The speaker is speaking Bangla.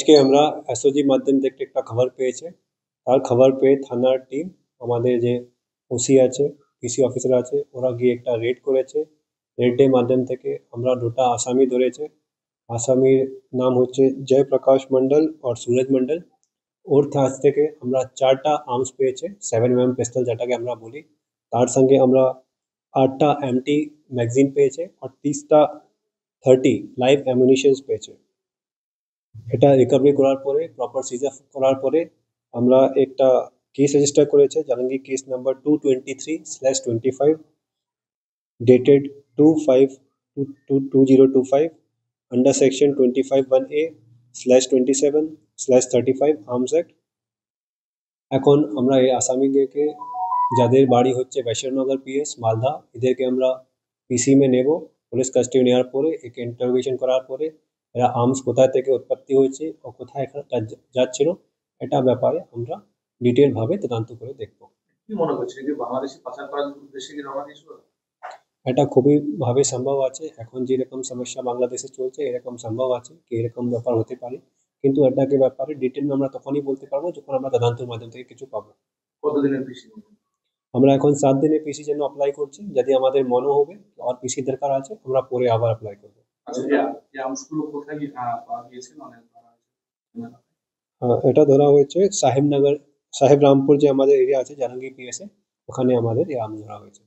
আজকে আমরা এসওজি মাধ্যম থেকে একটা খবর পেয়েছে। তার খবর পেয়ে থানার টিম, আমাদের যে ওসি আছে, পিসি অফিসার আছে, ওরা গিয়ে একটা রেড করেছে। রেডের মাধ্যম থেকে আমরা দুটা আসামি ধরেছে। আসামির নাম হচ্ছে জয়প্রকাশ মন্ডল আর সুরজ মন্ডল। ওর কাছ থেকে আমরা 4টা আর্মস পেয়েছে, 7mm পিস্তল যেটাকে আমরা বলি। তার সঙ্গে আমরা 8টা এমটি ম্যাগাজিন পেয়েছে আর 30টা 30 লাইভ অ্যামুনিশনস পেয়েছে। এটা রিকভারি করার পরে, প্রপার সিজার করার পরে আমরা একটা কেস রেজিস্টার করেছে, Jahangir case number 223/25 dated 2/5/2025 under section 25(1)A/27/35 Arms Act। এখন আমরা এই আসামিদেরকে, যাদের বাড়ি হচ্ছে বৈশ্বরনগর পিএস মালদা, এদেরকে আমরা পিসি মে নেব। পুলিশ কাস্টাডি নেওয়ার পরে একে ইন্টারোগেশন করার পরে এরা আর্মস কোথায় থেকে উৎপত্তি হয়েছে ও কোথায় যাচ্ছিল এটা ব্যাপারে আমরা ডিটেল ভাবে তদন্ত করে দেখব। কি মনে করছে যে বাংলাদেশে পাচার করার উদ্দেশ্যে কি রওনা দিয়েছিল? এটা খুবই ভাবে সম্ভব আছে। এখন যেরকম সমস্যা বাংলাদেশে চলছে, এরকম সম্ভব আছে কি এরকম ব্যাপার হতে পারে, কিন্তু এটাকে ব্যাপারে ডিটেল আমরা তখনই বলতে পারবো যখন আমরা তদন্তের মাধ্যম থেকে কিছু পাবো। কতদিনের পিসি? আমরা এখন 7 দিনের পিসি জন্য অ্যাপ্লাই করছি। যদি আমাদের মনে হবে আর পিসি দরকার আছে, আমরা পরে আবার অ্যাপ্লাই করব। আচ্ছা, এই আর্মসগুলো কোথায় পাওয়া গিয়েছে, মানে এটা ধরা হয়েছে সাহেবনগর, সাহেব রামপুর যে আমাদের এরিয়া আছে জাহাঙ্গীর পিএসে, ওখানে আমাদের এই আর্ম ধরা হয়েছে।